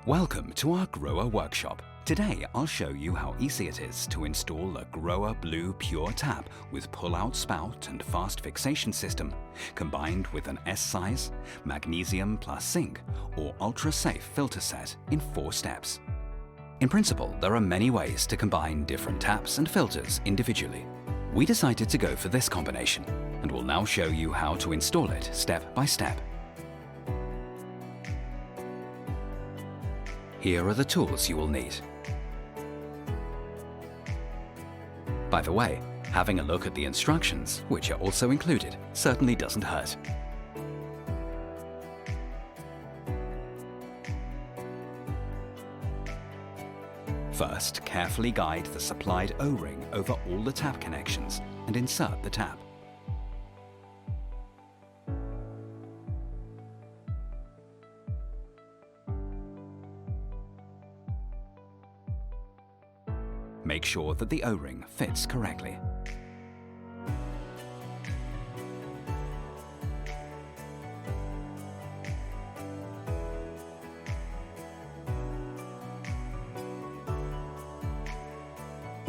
Welcome to our grower workshop. Today I'll show you how easy it is to install a GROHE Blue Pure tap with pull-out spout and fast fixation system, combined with an S-size, magnesium plus zinc, or ultra-safe filter set in 4 steps. In principle, there are many ways to combine different taps and filters individually. We decided to go for this combination, and will now show you how to install it step by step. Here are the tools you will need. By the way, having a look at the instructions, which are also included, certainly doesn't hurt. First, carefully guide the supplied O-ring over all the tap connections and insert the tap. Make sure that the O-ring fits correctly.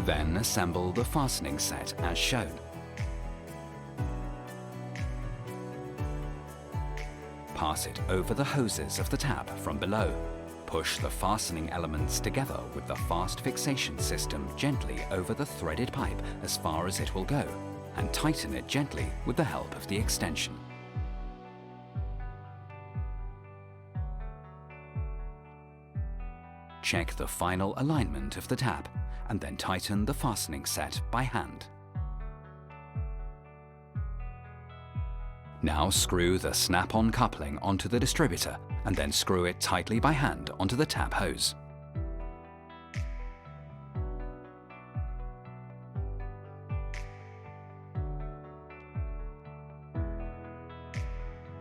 Then assemble the fastening set as shown. Pass it over the hoses of the tap from below. Push the fastening elements together with the fast fixation system gently over the threaded pipe as far as it will go, and tighten it gently with the help of the extension. Check the final alignment of the tap, and then tighten the fastening set by hand. Now screw the snap-on coupling onto the distributor and then screw it tightly by hand onto the tap hose.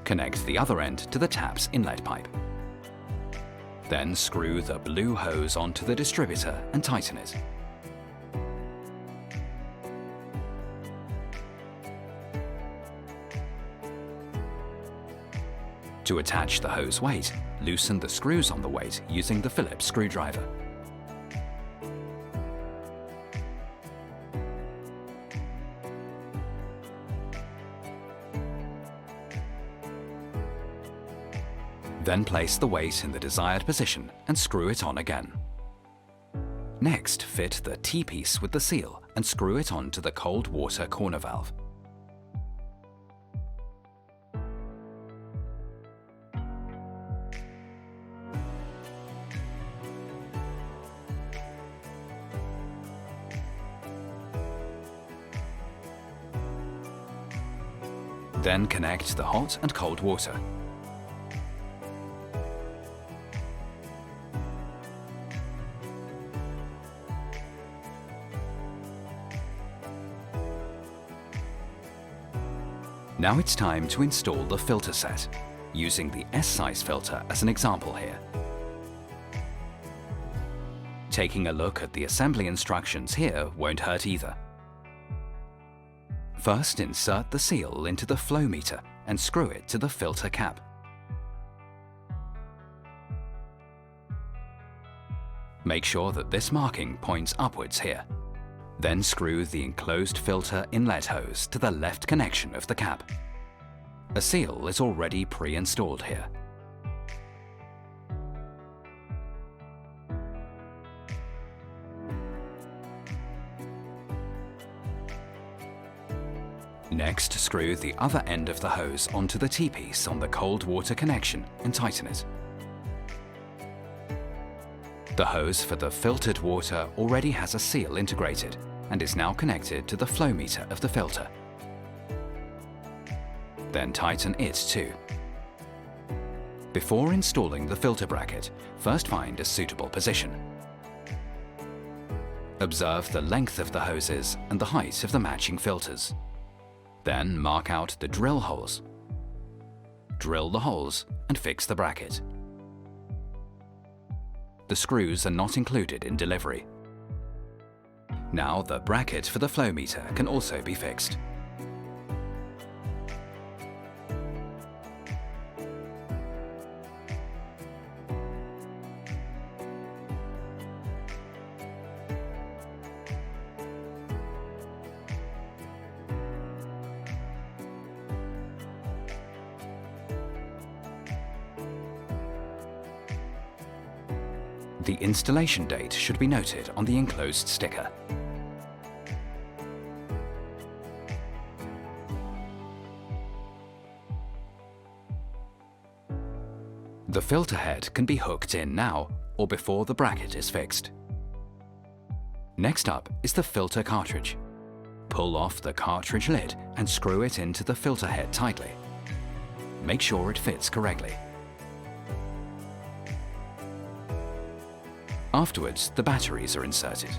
Connect the other end to the tap's inlet pipe. Then screw the blue hose onto the distributor and tighten it. To attach the hose weight, loosen the screws on the weight using the Phillips screwdriver. Then place the weight in the desired position and screw it on again. Next, fit the T-piece with the seal and screw it onto the cold water corner valve. Then connect the hot and cold water. Now it's time to install the filter set, using the S-size filter as an example here. Taking a look at the assembly instructions here won't hurt either. First, insert the seal into the flow meter and screw it to the filter cap. Make sure that this marking points upwards here. Then screw the enclosed filter inlet hose to the left connection of the cap. A seal is already pre-installed here. Next, screw the other end of the hose onto the T-piece on the cold water connection and tighten it. The hose for the filtered water already has a seal integrated and is now connected to the flow meter of the filter. Then tighten it too. Before installing the filter bracket, first find a suitable position. Observe the length of the hoses and the height of the matching filters. Then mark out the drill holes. Drill the holes and fix the bracket. The screws are not included in delivery. Now the bracket for the flow meter can also be fixed. The installation date should be noted on the enclosed sticker. The filter head can be hooked in now or before the bracket is fixed. Next up is the filter cartridge. Pull off the cartridge lid and screw it into the filter head tightly. Make sure it fits correctly. Afterwards, the batteries are inserted.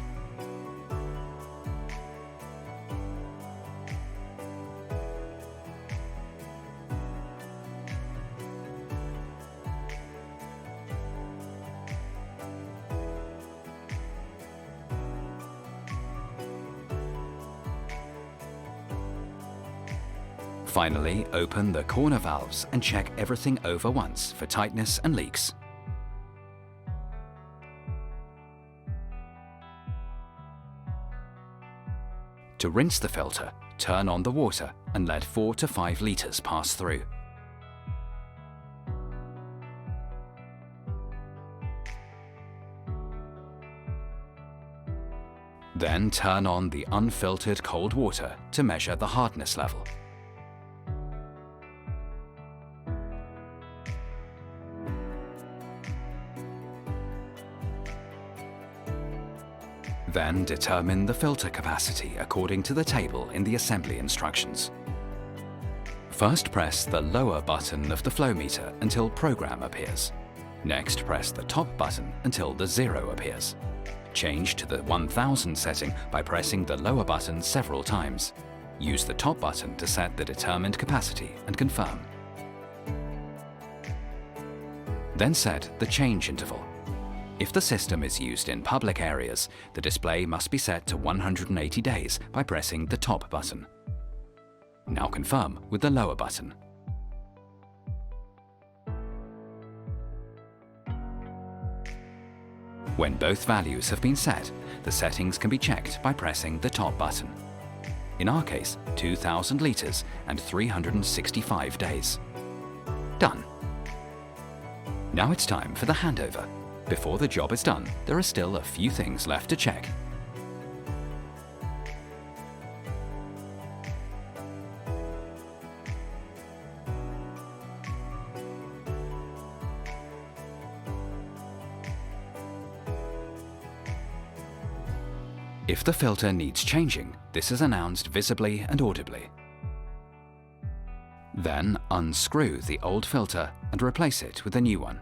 Finally, open the corner valves and check everything over once for tightness and leaks. To rinse the filter, turn on the water and let 4 to 5 litres pass through. Then turn on the unfiltered cold water to measure the hardness level. Then determine the filter capacity according to the table in the assembly instructions. First press the lower button of the flow meter until program appears. Next press the top button until the 0 appears. Change to the 1000 setting by pressing the lower button several times. Use the top button to set the determined capacity and confirm. Then set the change interval. If the system is used in public areas, the display must be set to 180 days by pressing the top button. Now confirm with the lower button. When both values have been set, the settings can be checked by pressing the top button. In our case, 2000 litres and 365 days. Done. Now it's time for the handover. Before the job is done, there are still a few things left to check. If the filter needs changing, this is announced visibly and audibly. Then unscrew the old filter and replace it with a new one.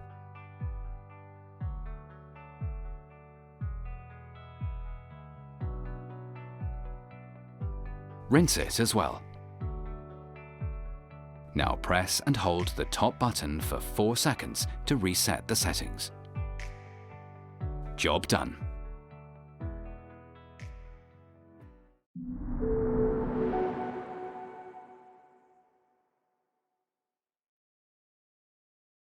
Rinse it as well. Now press and hold the top button for 4 seconds to reset the settings. Job done.